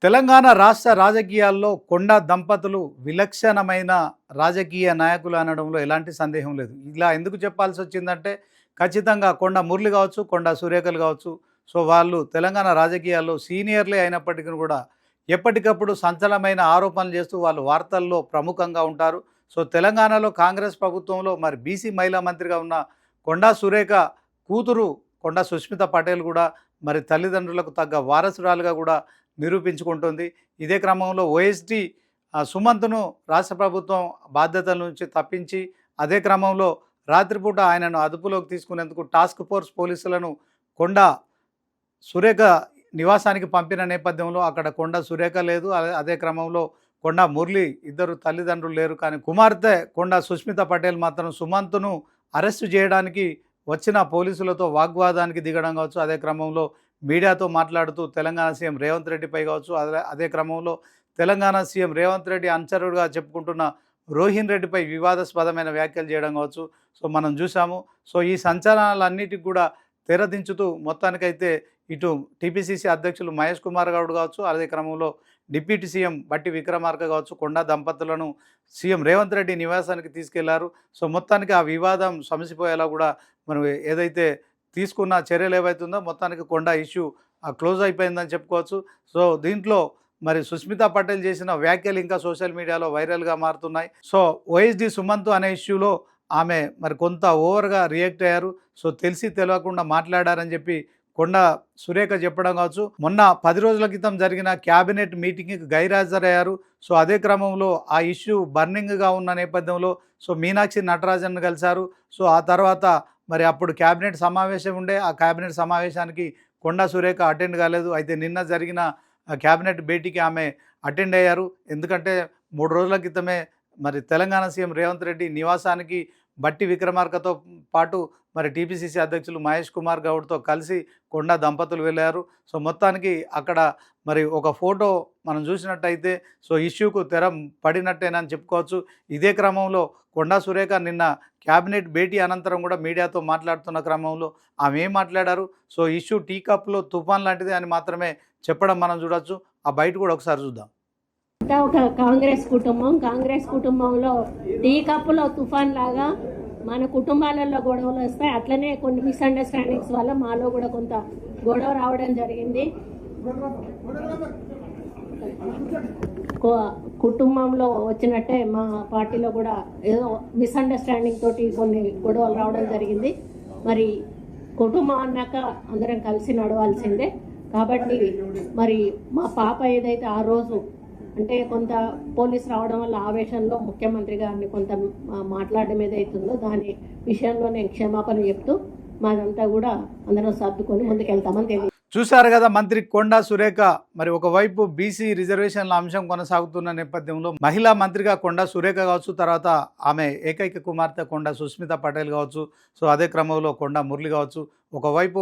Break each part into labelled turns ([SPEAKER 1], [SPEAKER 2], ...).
[SPEAKER 1] తెలంగాణ రాష్ట్ర రాజకీయాల్లో కొండ దంపతులు విలక్షణమైన రాజకీయ నాయకులు అనడంలో ఎలాంటి సందేహం లేదు. ఇలా ఎందుకు చెప్పాల్సి వచ్చిందంటే ఖచ్చితంగా కొండ మురళి కావచ్చు, కొండ సురేఖలు కావచ్చు. సో వాళ్ళు తెలంగాణ రాజకీయాల్లో సీనియర్లే అయినప్పటికీ కూడా ఎప్పటికప్పుడు సంచలనమైన ఆరోపణలు చేస్తూ వాళ్ళు వార్తల్లో ప్రముఖంగా ఉంటారు. సో తెలంగాణలో కాంగ్రెస్ ప్రభుత్వంలో మరి బీసీ మహిళా మంత్రిగా ఉన్న కొండా సురేఖ కూతురు కొండా సుష్మిత పటేల్ కూడా మరి తల్లిదండ్రులకు తగ్గ వారసురాలుగా కూడా నిరూపించుకుంటుంది. ఇదే క్రమంలో ఓఎస్డీ సుమంత్ను రాష్ట్ర ప్రభుత్వం బాధ్యతల నుంచి తప్పించి అదే క్రమంలో రాత్రిపూట ఆయనను అదుపులోకి తీసుకునేందుకు టాస్క్ ఫోర్స్ పోలీసులను కొండ సురేఖ నివాసానికి పంపిన నేపథ్యంలో అక్కడ కొండ సురేఖ లేదు. అదే క్రమంలో కొండ మురళి ఇద్దరు తల్లిదండ్రులు లేరు. కానీ కుమార్తె కొండ సుష్మిత పటేల్ మాత్రం సుమంత్ను అరెస్టు చేయడానికి వచ్చిన పోలీసులతో వాగ్వాదానికి దిగడం కావచ్చు. అదే క్రమంలో మీడియాతో మాట్లాడుతూ తెలంగాణ సీఎం రేవంత్ రెడ్డిపై కావచ్చు, అదే క్రమంలో తెలంగాణ సీఎం రేవంత్ రెడ్డి అనుచరుడుగా చెప్పుకుంటున్న రోహిన్ రెడ్డిపై వివాదాస్పదమైన వ్యాఖ్యలు చేయడం కావచ్చు. సో మనం చూసాము. సో ఈ సంచలనాలన్నిటికి కూడా తెరదించుతూ మొత్తానికైతే ఇటు టీపీసీసీ అధ్యక్షులు మహేష్ కుమార్ గౌడ్ కావచ్చు, అదే క్రమంలో డిప్యూటీ సీఎం బట్టి విక్రమార్క కావచ్చు, కొండా దంపతులను సీఎం రేవంత్ రెడ్డి నివాసానికి తీసుకెళ్లారు. సో మొత్తానికి ఆ వివాదం సమసిపోయేలా కూడా మనం ఏదైతే తీసుకున్న చర్యలు ఏవైతుందో మొత్తానికి కొండా ఇష్యూ క్లోజ్ అయిపోయిందని చెప్పుకోవచ్చు. సో దీంట్లో మరి సుష్మిత పటేల్ చేసిన వ్యాఖ్యలు ఇంకా సోషల్ మీడియాలో వైరల్గా మారుతున్నాయి. సో ఓఎస్డీ సుమంత్ అనే ఇష్యూలో ఆమె మరి కొంత ఓవర్గా రియాక్ట్ అయ్యారు. సో తెలిసి తెలియకుండా మాట్లాడారని చెప్పి కొండ సురేఖ చెప్పడం కావచ్చు. మొన్న 10 రోజుల క్రితం జరిగిన క్యాబినెట్ మీటింగ్కి గైరాజరయ్యారు. సో అదే క్రమంలో ఆ ఇష్యూ బర్నింగ్గా ఉన్న నేపథ్యంలో సో మీనాక్షి నటరాజన్ కలిశారు. సో ఆ తర్వాత మరి అప్పుడు క్యాబినెట్ సమావేశం ఉండే, ఆ క్యాబినెట్ సమావేశానికి కొండా సురేఖ అటెండ్ కాలేదు. అయితే నిన్న జరిగిన క్యాబినెట్ భేటీకి ఆమె అటెండ్ అయ్యారు. ఎందుకంటే 3 రోజుల క్రితమే మరి తెలంగాణ సీఎం రేవంత్ రెడ్డి నివాసానికి బట్టి విక్రమార్కతో పాటు మరి టీపీసీసీ అధ్యక్షులు మహేష్ కుమార్ గౌడ్తో కలిసి కొండా దంపతులు వెళ్ళారు. సో మొత్తానికి అక్కడ మరి ఒక ఫోటో మనం చూసినట్టయితే సో ఇష్యూకు తెర పడినట్టేనని చెప్పుకోవచ్చు. ఇదే క్రమంలో కొండా సురేఖ నిన్న క్యాబినెట్ భేటీ అనంతరం కూడా మీడియాతో మాట్లాడుతున్న క్రమంలో ఆమె ఏం మాట్లాడారు, సో ఇష్యూ టీ కప్లో తుఫాన్ లాంటిది అని మాత్రమే చెప్పడం మనం చూడొచ్చు. ఆ బయట కూడా ఒకసారి చూద్దాం.
[SPEAKER 2] ఒక కాంగ్రెస్ కుటుంబంలో టీ కప్పులో తుఫాన్ లాగా మన కుటుంబాలలో గొడవలు వస్తాయి. అట్లనే కొన్ని మిస్అండర్స్టాండింగ్స్ వల్ల మాలో కూడా కొంత గొడవ రావడం జరిగింది. కుటుంబంలో వచ్చినట్టే మా పార్టీలో కూడా ఏదో మిస్అండర్స్టాండింగ్ తోటి కొన్ని గొడవలు రావడం జరిగింది. మరి కుటుంబం అన్నాక అందరం కలిసి నడవాల్సిందే. కాబట్టి మరి మా పాప ఏదైతే ఆ రోజు అంటే కొంత పోలీసు రావడం వల్ల ఆవేశంలో ముఖ్యమంత్రి గారిని కొంత మాట్లాడడం ఏదైతుందో దాని విషయంలో నేను క్షమాపణ చెప్తూ మాదంతా కూడా అందరం సర్దుకొని ముందుకెళ్తామని తెలియదు.
[SPEAKER 1] చూశారు కదా మంత్రి కొండా సురేఖ. మరి ఒకవైపు బీసీ రిజర్వేషన్ల అంశం కొనసాగుతున్న నేపథ్యంలో మహిళా మంత్రిగా కొండా సురేఖ కావచ్చు, తర్వాత ఆమె ఏకైక కుమార్తె కొండా సుష్మిత పటేల్ కావచ్చు, సో అదే క్రమంలో కొండా మురళి కావచ్చు. ఒకవైపు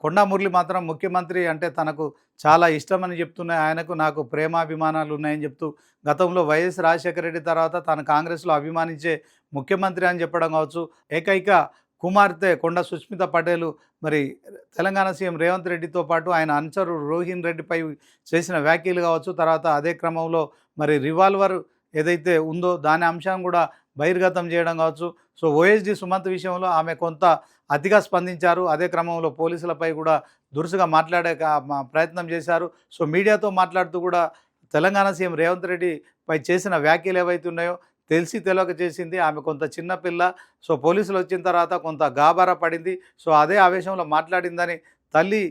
[SPEAKER 1] కొండా మురళి మాత్రం ముఖ్యమంత్రి అంటే తనకు చాలా ఇష్టమని చెప్తున్నాయి. ఆయనకు నాకు ప్రేమాభిమానాలు ఉన్నాయని చెప్తూ గతంలో వైఎస్ రాజశేఖర రెడ్డి తర్వాత తాను కాంగ్రెస్లో అభిమానించే ముఖ్యమంత్రి అని చెప్పడం కావచ్చు. ఏకైక కుమార్తె కొండా సుష్మిత పటేల్ మరి తెలంగాణ సీఎం రేవంత్ రెడ్డితో పాటు ఆయన అనుచరుడు రోహిన్ రెడ్డిపై చేసిన వ్యాఖ్యలు కావచ్చు. తర్వాత అదే క్రమంలో మరి రివాల్వర్ ఏదైతే ఉందో దాని అంశం కూడా బహిర్గతం చేయడం కావచ్చు. సో ఓఎస్డీ సుమంత్ విషయంలో ఆమె కొంత అతిగా స్పందించారు. అదే క్రమంలో పోలీసులపై కూడా దురుసుగా మాట్లాడే ప్రయత్నం చేశారు. సో మీడియాతో మాట్లాడుతూ కూడా తెలంగాణ సీఎం రేవంత్ రెడ్డిపై చేసిన వ్యాఖ్యలు ఏవైతే ఉన్నాయో తెలిసి తెలియక చేసింది. ఆమె కొంత చిన్నపిల్ల. సో పోలీసులు వచ్చిన తర్వాత కొంత గాబరా పడింది. సో అదే ఆవేశంలో మాట్లాడిందని తల్లి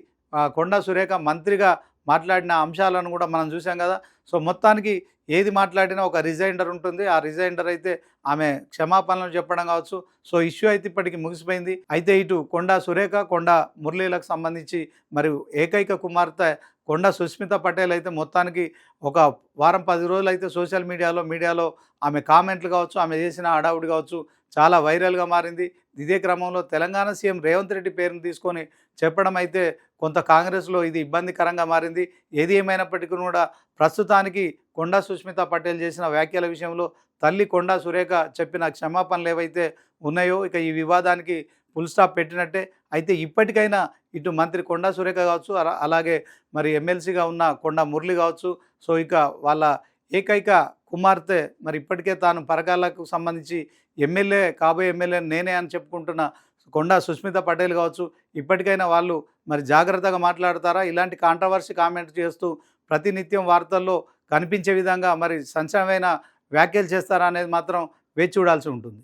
[SPEAKER 1] కొండా సురేఖ మంత్రిగా మాట్లాడిన అంశాలను కూడా మనం చూసాం కదా. సో మొత్తానికి ఏది మాట్లాడినా ఒక రిజైండర్ ఉంటుంది. ఆ రిజైండర్ అయితే ఆమె క్షమాపణలు చెప్పడం కావచ్చు. సో ఇష్యూ అయితే ఇప్పటికీ ముగిసిపోయింది. అయితే ఇటు కొండా సురేఖ, కొండా మురళీలకు సంబంధించి మరియు ఏకైక కుమార్తె కొండా సుష్మిత పటేల్ అయితే మొత్తానికి ఒక వారం 10 రోజులు అయితే సోషల్ మీడియాలో ఆమె కామెంట్లు కావచ్చు, ఆమె చేసిన హడావుడి కావచ్చు చాలా వైరల్గా మారింది. ఇదే క్రమంలో తెలంగాణ సీఎం రేవంత్ రెడ్డి పేరును తీసుకొని చెప్పడం అయితే కొంత కాంగ్రెస్లో ఇది ఇబ్బందికరంగా మారింది. ఏది ఏమైనప్పటికీ కూడా ప్రస్తుతానికి కొండా సుష్మిత పటేల్ చేసిన వ్యాఖ్యల విషయంలో తల్లి కొండా సురేఖ చెప్పిన క్షమాపణలు ఏవైతే ఉన్నాయో ఇక ఈ వివాదానికి ఫుల్ స్టాప్ పెట్టినట్టే. అయితే ఇప్పటికైనా ఇటు మంత్రి కొండా సురేఖ కావచ్చు, అలాగే మరి ఎమ్మెల్సీగా ఉన్న కొండా మురళి కావచ్చు, సో ఇక వాళ్ళ ఏకైక కుమార్తె మరి ఇప్పటికే తాను పరకాలకు సంబంధించి ఎమ్మెల్యే, కాబోయే ఎమ్మెల్యే నేనే అని చెప్పుకుంటున్న కొండా సుస్మిత పటేల్ కావచ్చు, ఇప్పటికైనా వాళ్ళు మరి జాగ్రత్తగా మాట్లాడతారా? ఇలాంటి కాంట్రవర్సీ కామెంట్ చేస్తూ ప్రతినిత్యం వార్తల్లో కనిపించే విధంగా మరి సంచలనమైన వ్యాఖ్యలు చేస్తారా అనేది మాత్రం వేచి చూడాల్సి ఉంటుంది.